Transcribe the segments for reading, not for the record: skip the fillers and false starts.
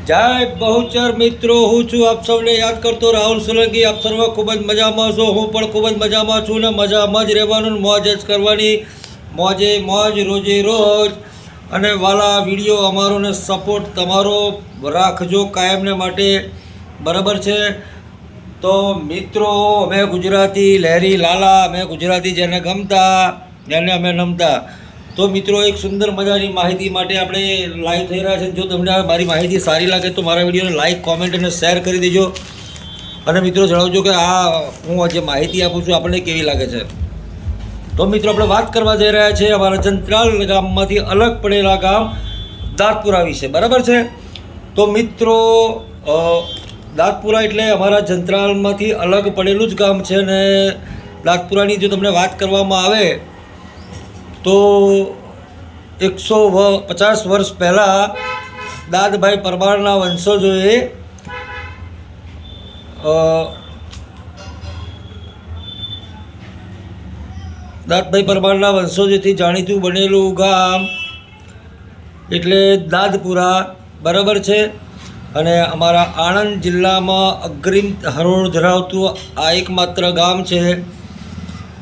जय बहुचर मित्रों हूँ छू आप सबने याद करतो राहुल सोलंकी। आप सर्व खूब ज मजामां छो, हूँ पण खूब ज मजामां छूं ने मजामां ज रहेवानुं, मौज ज करवानी, मौजे मौज रोजे रोज। अने वाला विडियो अमारो ने सपोर्ट तमारो राखजो कायम ने माटे, बराबर छे। तो मित्रों अमे गुजराती लहरी लाला, अमे गुजराती जेने गमता जेने अमे नमता। तो मित्रों एक सुंदर मजानी माहिती माटे आपणे लाइव थई रह्या छे। जो तमने मारी माहिती सारी लागे तो मारा विडियोने लाइक कॉमेंट अने शेर करी देजो। अने मित्रों जणावजो के आ हूँ जे माहिती आपूं छुं आपणे केवी लागे छे। तो मित्रों आपणे वात करवा जई रह्या छे अमारा जंत्राल गाममांथी अलग पड़ेला गाम दादपुरा विषे, बराबर छे। तो मित्रों दादपुरा एटले अमारा जंत्रालमांथी अलग पड़ेलुं ज गाम छे। ने दादपुरानी जो तमने वात करवामां आवे तो 150 वर्ष पहला दादभाई परमारना वंशजोए दादभाई परमारना वंशजोथी जाणीतुं बनेलुं गाम एटले दादपुरा, बराबर छे। अने अमारा आणंद जिल्लामां अग्रिम हरोळ धरावतुं आ एकमात्र गाम छे,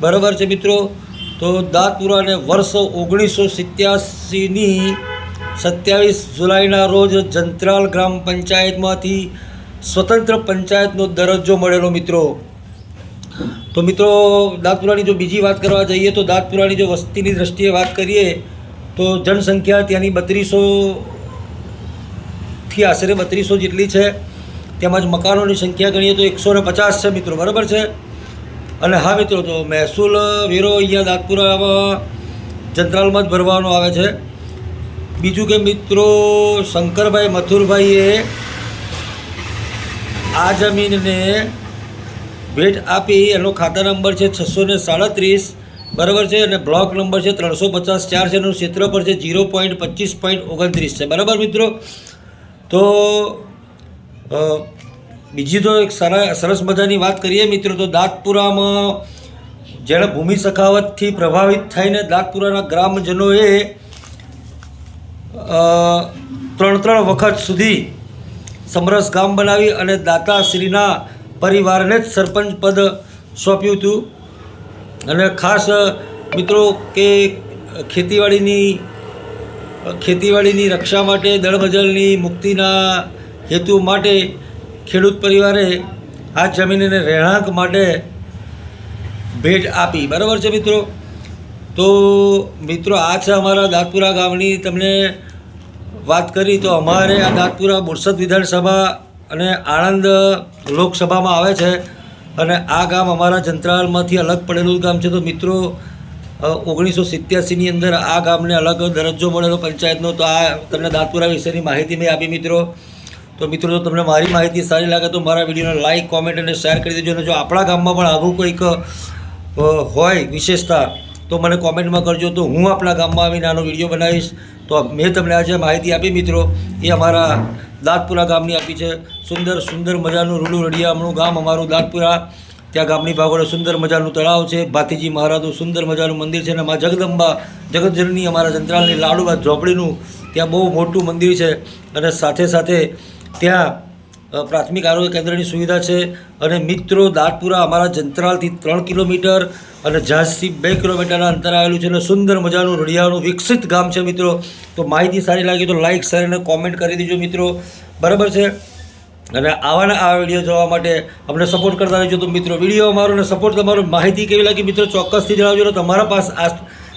बराबर छे मित्रों। तो दादपुरा ने वर्ष 1987 27 जुलाईना रोज जंत्राल ग्राम पंचायतमांथी स्वतंत्र पंचायतनो दरज्जो मळेलो मित्रों। तो मित्रों दादपुरानी जो बीजी बात करवा जाइए तो दादपुरानी जो वस्तीनी दृष्टिए बात करिए तो जनसंख्या त्यानी 3200 थी आशरे 3200 जेटली छे। તેમજ મકાનોની સંખ્યા ગણીએ તો 150 છે મિત્રો, બરાબર છે। અને હા મિત્રો, તો મહેસૂલ વેરો અહીંયા દાદપુરામાં જંત્રાલમાં જ ભરવાનો આવે છે। બીજું કે મિત્રો શંકરભાઈ મથુરભાઈએ આ જમીનને ભેટ આપી। એનો ખાતા નંબર છે 637, બરાબર છે। અને બ્લોક નંબર છે 354 છે। એનું ક્ષેત્રફળ છે 0.25.29 છે, બરાબર મિત્રો। તો બીજી તો એક સરસ મજાની વાત કરીએ મિત્રો તો દાદપુરામાં જેણે ભૂમિ સખાવતથી પ્રભાવિત થઈને દાદપુરાના ગ્રામજનોએ 3 વખત સુધી સમરસ ગામ બનાવી અને દાતાશ્રીના પરિવારને જ સરપંચ પદ સોંપ્યું હતું। અને ખાસ મિત્રો કે ખેતીવાડીની રક્ષા માટે દળમજલની મુક્તિના હેતુ માટે ખેડૂત પરિવારે આ જમીનને રહેણાંક માટે ભેટ આપી, બરાબર છે મિત્રો। તો મિત્રો આ છે અમારા દાદપુરા ગામની તમને વાત કરી। તો અમારે આ દાદપુરા બોરસદ વિધાનસભા અને આણંદ લોકસભામાં આવે છે। અને આ ગામ અમારા જંત્રાલમાંથી અલગ પડેલું ગામ છે। તો મિત્રો 1987ની અંદર આ ગામને અલગ દરજ્જો મળેલો પંચાયતનો। તો આ તમને દાદપુરા વિશેની માહિતી મેં આપી મિત્રો। तो मित्रों जो तमने मारी माहिती सारी लगे तो मारा विडियो ने लाइक कॉमेंट और शेर कर दीजिए। जो अपना गाम में आवुं कोईक होय विशेषता तो मैंने कॉमेंट में करजो, तो हूँ अपना गाम में आवीने आनो विडियो बनावीश। तो मैं तमने आज माहिती आपी मित्रों ये अमारा दादपुरा गामनी आपी है। सुंदर सुंदर मजानुं रूडू रड़ियामणुं गाम अमारुं दादपुरा। त्या गामनी बागोड़े सुंदर मजानुं तळाव है, भातीजी महाराजनुं सुंदर मजानुं मंदिर है। मां जगदंबा जगतजननी अमारा जंत्रालनी लाडुबा झोपड़ीनुं त्यां बहु मोटुं मंदिर है। अने साथे साथे त्या प्राथमिक आरोग्य केन्द्रनी सुविधा है। और मित्रों दादपुरा अमारा जंत्रालथी 3 किलोमीटर और झांझथी 2 किलोमीटर अंतर आवेलुं छे। सुंदर मजानुं रड़ियाळुं विकसित गाम है मित्रों। तो माहिती सारी लगी तो लाइक शेर और कॉमेंट करी दीजिए मित्रों, बराबर है। और आवाना आ विडियो जोवा माटे अमने सपोर्ट करता रहो। तो मित्रों विडियो अमारो ने सपोर्ट तमारो माहिती केवी लागी मित्रों चौक्कसथी जणावजो। तमारा पास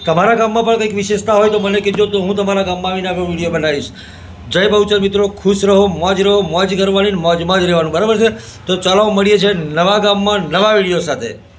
तमारा गाममां पण कंईक विशेषता होय तो मने कहेजो, तो हूँ तमारा गाममां आवीने आ विडियो बनावीश। जय बहुचर मित्रों, खुश रहो, मौज करवानी, मौज रहेवानुं, बराबर है। तो चलो मळीए छे नवा गाममां नवा विडियो साथे।